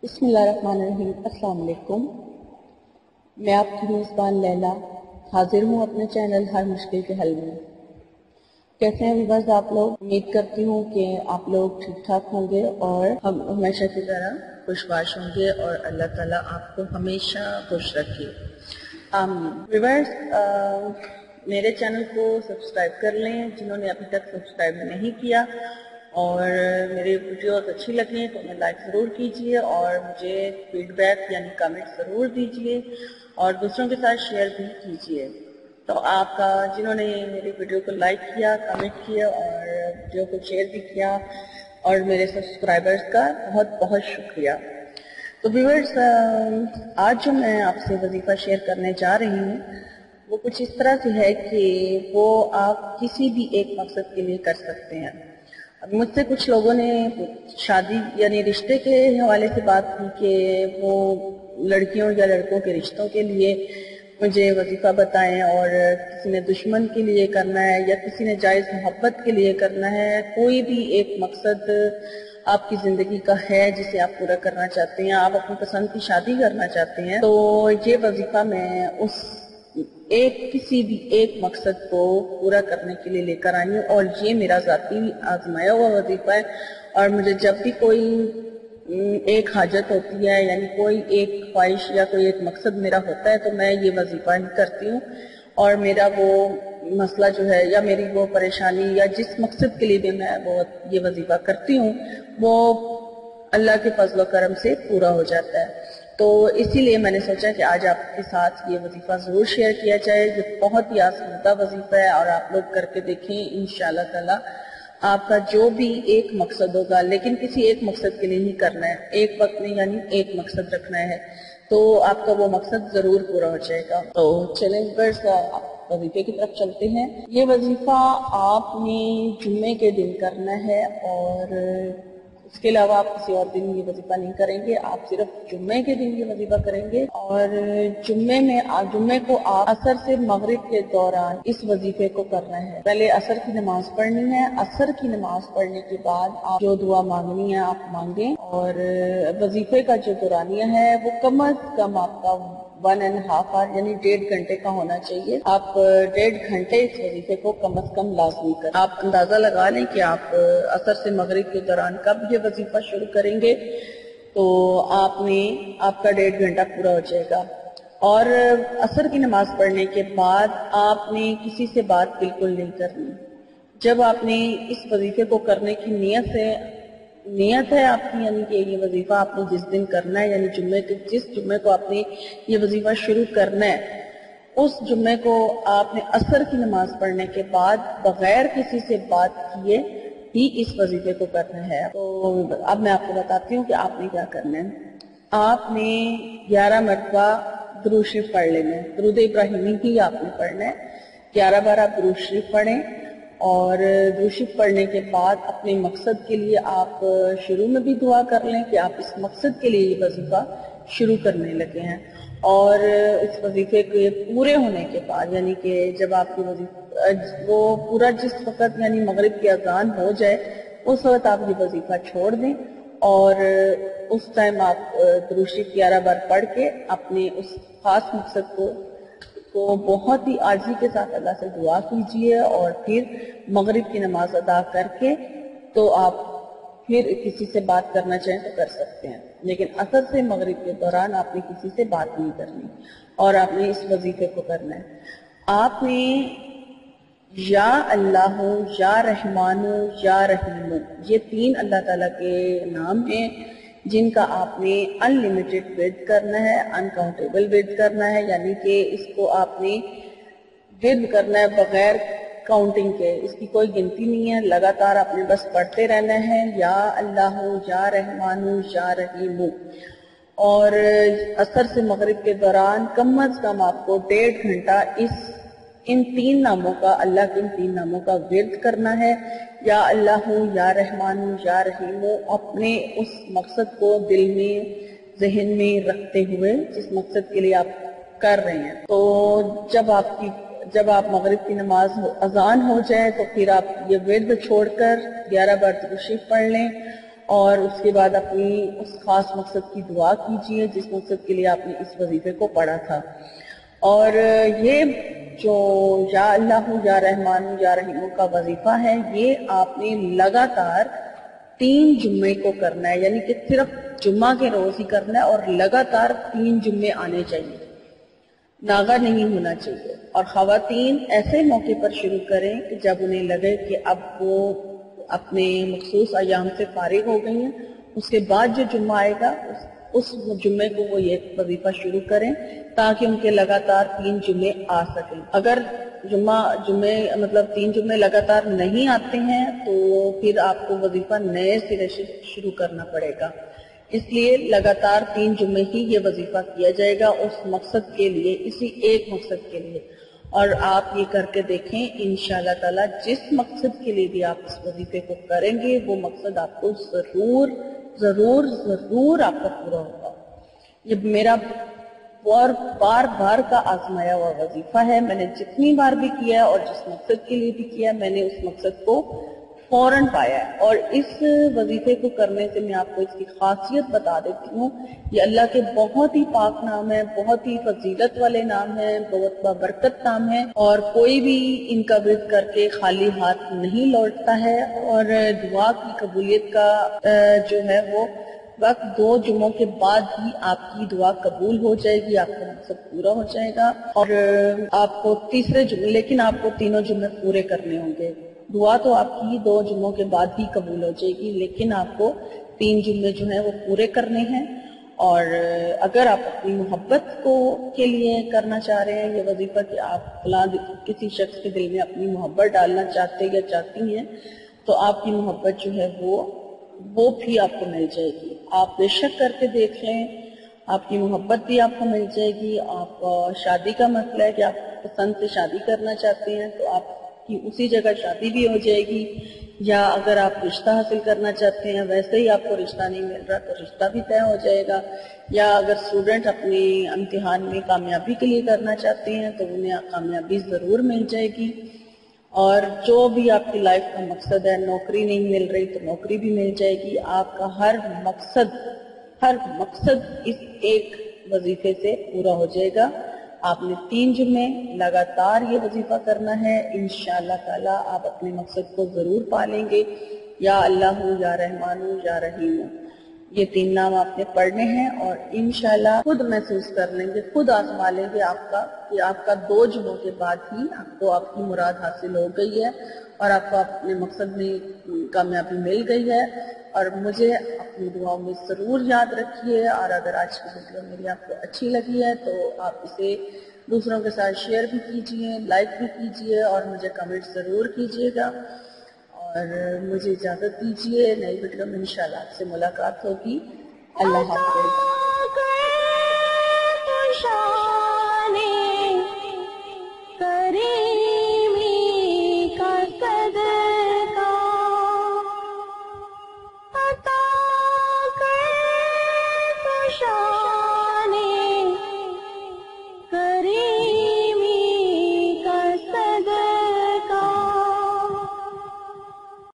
بسم اللہ الرحمن الرحیم۔ السلام علیکم، میں آپ کی میزبان لیلا حاضر ہوں اپنے چینل ہر مشکل کے حل میں۔ کیسے ہیں ویورز آپ لوگ؟ امید کرتی ہوں کہ آپ لوگ ٹھیک ٹھاک ہوں گے اور ہم ہمیشہ کی طرح خوشباش ہوں گے اور اللہ تعالیٰ آپ کو ہمیشہ خوش رکھے، آمین۔ ویورز، میرے چینل کو سبسکرائب کر لیں جنہوں نے ابھی تک سبسکرائب نہیں کیا، اور میری ویڈیوز اچھی لگیں تو انہیں لائک ضرور کیجئے اور مجھے فیڈ بیک یعنی کمنٹ ضرور دیجئے اور دوسروں کے ساتھ شیئر بھی کیجئے۔ تو آپ کا جنہوں نے میری ویڈیو کو لائک کیا، کمنٹ کیا اور ویڈیو کو شیئر بھی کیا اور میرے سبسکرائبرز کا بہت بہت شکریہ۔ تو ویورز، آج جو میں آپ سے وظیفہ شیئر کرنے جا رہی ہوں وہ کچھ اس طرح سے ہے کہ وہ آپ کسی بھی ایک مقصد کے لیے کر سکتے ہیں۔ مجھ سے کچھ لوگوں نے شادی یعنی رشتے کے حوالے سے بات کی کہ وہ لڑکیوں یا لڑکوں کے رشتوں کے لیے مجھے وظیفہ بتائیں، اور کسی نے دشمن کے لیے کرنا ہے یا کسی نے جائز محبت کے لیے کرنا ہے۔ کوئی بھی ایک مقصد آپ کی زندگی کا ہے جسے آپ پورا کرنا چاہتے ہیں، آپ اپنی پسند کی شادی کرنا چاہتے ہیں، تو یہ وظیفہ میں اس کسی بھی ایک مقصد کو پورا کرنے کے لیے لے کر آئی ہوں، اور یہ میرا ذاتی آزمایا ہوا وظیفہ ہے۔ اور مجھے جب بھی کوئی ایک حاجت ہوتی ہے یعنی کوئی ایک خواہش یا کوئی ایک مقصد میرا ہوتا ہے تو میں یہ وظیفہ ہی کرتی ہوں، اور میرا وہ مسئلہ جو ہے یا میری وہ پریشانی یا جس مقصد کے لیے بھی میں وہ یہ وظیفہ کرتی ہوں وہ اللہ کے فضل و کرم سے پورا ہو جاتا ہے۔ تو اسی لیے میں نے سوچا کہ آج آپ کے ساتھ یہ وظیفہ ضرور شیئر کیا جائے۔ یہ بہت ہی آسودہ وظیفہ ہے اور آپ لوگ کر کے دیکھیں، انشاءاللہ تعالی آپ کا جو بھی ایک مقصد ہوگا، لیکن کسی ایک مقصد کے لیے نہیں کرنا ہے، ایک وقت میں یعنی ایک مقصد رکھنا ہے، تو آپ کا وہ مقصد ضرور پورا ہو جائے گا۔ تو چیلنجرز، وظیفے کی طرف چلتے ہیں۔ یہ وظیفہ آپ نے جمعے کے دن کرنا ہے، اور اس کے علاوہ آپ کسی اور دن یہ وظیفہ نہیں کریں گے، آپ صرف جمعے کے دن یہ وظیفہ کریں گے۔ اور جمعے کو آپ عصر سے مغرب کے دوران اس وظیفے کو کرنا ہے۔ پہلے عصر کی نماز پڑھنی ہے، عصر کی نماز پڑھنے کے بعد آپ جو دعا مانگنی ہے آپ مانگیں، اور وظیفے کا جو دورانیہ ہے وہ کم از کم آپ کا 1.5 hour یعنی 1.5 گھنٹے کا ہونا چاہیے۔ آپ 1.5 گھنٹے اس وظیفے کو کم از کم لازمی کریں۔ آپ اندازہ لگا لیں کہ آپ عصر سے مغرب کے دوران کب یہ وظیفہ شروع کریں گے تو آپ کا 1.5 گھنٹہ پورا ہو جائے گا۔ اور عصر کی نماز پڑھنے کے بعد آپ نے کسی سے بات بالکل نہیں کرنی۔ جب آپ نے اس وظیفے کو کرنے کی نیت ہے آپ کی، یعنی کہ یہ وظیفہ آپ نے جس دن کرنا ہے، یعنی جس جمعے کو آپ نے یہ وظیفہ شروع کرنا ہے، اس جمعے کو آپ نے عصر کی نماز پڑھنے کے بعد بغیر کسی سے بات کیے ہی اس وظیفے کو کرنا ہے۔ تو اب میں آپ کو بتاتی ہوں کہ آپ نے کیا کرنا ہے۔ آپ نے 11 مرتبہ درود شریف پڑھ لینا ہے، درود ابراہیمی ہی آپ نے پڑھنا ہے۔ 11 بار آپ درود شریف پڑھیں، اور درود شریف پڑھنے کے بعد اپنے مقصد کے لیے آپ شروع میں بھی دعا کر لیں کہ آپ اس مقصد کے لیے یہ وظیفہ شروع کرنے لگے ہیں۔ اور اس وظیفے کے پورے ہونے کے بعد یعنی کہ جب آپ کی وہ پورا جس وقت یعنی مغرب کی اذان ہو جائے اس وقت آپ یہ وظیفہ چھوڑ دیں، اور اس ٹائم آپ درود شریف 11 بار پڑھ کے اپنے اس خاص مقصد کو بہت ہی عاجزی کے ساتھ اللہ سے دعا کیجئے، اور پھر مغرب کی نماز ادا کر کے تو آپ پھر کسی سے بات کرنا چاہیں تو کر سکتے ہیں، لیکن عصر سے مغرب کے دوران آپ نے کسی سے بات نہیں کرنی، اور آپ نے اس وظیفے کو کرنا ہے۔ آپ نے یا اللہ یا رحمان یا رحیم، یہ 3 اللہ تعالیٰ کے نام ہیں جن کا آپ نے ان لمیٹڈ ورد کرنا ہے، ان کاؤنٹیبل ورد کرنا ہے، یعنی کہ اس کو آپ نے ورد کرنا ہے بغیر کاؤنٹنگ کے، اس کی کوئی گنتی نہیں ہے، لگاتار آپ نے بس پڑھتے رہنا ہے، یا اللہ یا رحمان یا رحیم۔ اور عصر سے مغرب کے دوران کم از کم آپ کو 1.5 گھنٹہ ان 3 ناموں کا، اللہ کے ان 3 ناموں کا ورد کرنا ہے، یا اللہ یا رحمان یا رحیم، اپنے اس مقصد کو دل میں ذہن میں رکھتے ہوئے جس مقصد کے لیے آپ کر رہے ہیں۔ تو جب آپ مغرب کی نماز اذان ہو جائے تو پھر آپ یہ ورد چھوڑ کر 11 بار درود شریف پڑھ لیں، اور اس کے بعد اپنی اس خاص مقصد کی دعا کیجئے جس مقصد کے لیے آپ نے اس وظیفے کو پڑھا تھا۔ اور یہ جو یا اللہ یا رحمان یا رحیم کا وظیفہ ہے، یہ آپ نے لگاتار 3 جمعے کو کرنا ہے، یعنی کہ صرف جمعہ کے روز ہی کرنا ہے، اور لگاتار 3 جمعے آنے چاہیے، ناغہ نہیں ہونا چاہیے۔ اور خواتین ایسے موقع پر شروع کریں کہ جب انہیں لگے کہ اب وہ اپنے مخصوص ایام سے فارغ ہو گئی ہیں، اس کے بعد جو جمعہ آئے گا اس جمعے کو وہ یہ وظیفہ شروع کریں تاکہ ان کے لگاتار 3 جمعے آ سکیں۔ اگر جمعے مطلب 3 جمعے لگاتار نہیں آتے ہیں تو پھر آپ کو وظیفہ نئے سرے سے شروع کرنا پڑے گا، اس لیے لگاتار 3 جمعے ہی یہ وظیفہ کیا جائے گا اس مقصد کے لیے، اسی ایک مقصد کے لیے۔ اور آپ یہ کر کے دیکھیں انشاءاللہ تعالی جس مقصد کے لیے بھی آپ اس وظیفے کو کریں گے وہ مقصد آپ کو ضرور ضرور ضرور آپ کا پورا ہوگا۔ یہ میرا بار بار کا آزمایا ہوا وظیفہ ہے، میں نے جتنی بار بھی کیا ہے اور جس مقصد کے لیے بھی کیا ہے میں نے اس مقصد کو فوراً پایا ہے۔ اور اس وظیفے کو کرنے سے میں آپ کو اس کی خاصیت بتا دیتی ہوں، یہ اللہ کے بہت ہی پاک نام ہے، بہت ہی فضیلت والے نام ہیں، بہت بابرکت نام ہے، اور کوئی بھی ان کا ورد کر کے خالی ہاتھ نہیں لوٹتا ہے۔ اور دعا کی قبولیت کا جو ہے وہ وقت 2 جمعوں کے بعد ہی آپ کی دعا قبول ہو جائے گی، آپ کا مقصد پورا ہو جائے گا۔ اور آپ کو تیسرے جمعے، لیکن آپ کو 3 جمعے پورے کرنے ہوں گے۔ دعا تو آپ کی 2 جمعوں کے بعد ہی قبول ہو جائے گی، لیکن آپ کو 3 جمعے جو ہیں وہ پورے کرنے ہیں۔ اور اگر آپ اپنی محبت کے لیے کرنا چاہ رہے ہیں یہ وظیفہ کہ آپ فلاں کسی شخص کے دل میں اپنی محبت ڈالنا چاہتے یا چاہتی ہیں تو آپ کی محبت جو ہے وہ بھی آپ کو مل جائے گی۔ آپ بے شک کر کے دیکھ لیں، آپ کی محبت بھی آپ کو مل جائے گی۔ آپ شادی کا مسئلہ ہے کہ آپ پسند سے شادی کرنا چاہتے ہیں تو آپ کی اسی جگہ شادی بھی ہو جائے گی، یا اگر آپ رشتہ حاصل کرنا چاہتے ہیں ویسے ہی آپ کو رشتہ نہیں مل رہا تو رشتہ بھی طے ہو جائے گا، یا اگر اسٹوڈنٹ اپنے امتحان میں کامیابی کے لیے کرنا چاہتے ہیں تو انہیں کامیابی ضرور مل جائے گی۔ اور جو بھی آپ کی لائف کا مقصد ہے، نوکری نہیں مل رہی تو نوکری بھی مل جائے گی۔ آپ کا ہر مقصد اس ایک وظیفے سے پورا ہو جائے گا۔ آپ نے 3 جمعے لگاتار یہ وظیفہ کرنا ہے، انشاءاللہ تعالی آپ اپنے مقصد کو ضرور پالیں گے۔ یا اللہ یا رحمان یا رحیم، یہ 3 نام آپ نے پڑھنے ہیں اور انشاءاللہ خود محسوس کر لیں گے، خود آزما لیں گے کہ آپ کا 2 جمعوں کے بعد ہی آپ کو آپ کی مراد حاصل ہو گئی ہے اور آپ کو اپنے مقصد میں کامیابی مل گئی ہے۔ اور مجھے اپنی دعاؤں میں ضرور یاد رکھیے، اور اگر آج کی ویڈیو میری آپ کو اچھی لگی ہے تو آپ اسے دوسروں کے ساتھ شیئر بھی کیجئے، لائک بھی کیجئے اور مجھے کمنٹ ضرور کیجئے گا۔ اور مجھے اجازت دیجیے، نئی ویڈیو میں انشاءاللہ آپ سے ملاقات ہوگی۔ اللہ حافظ۔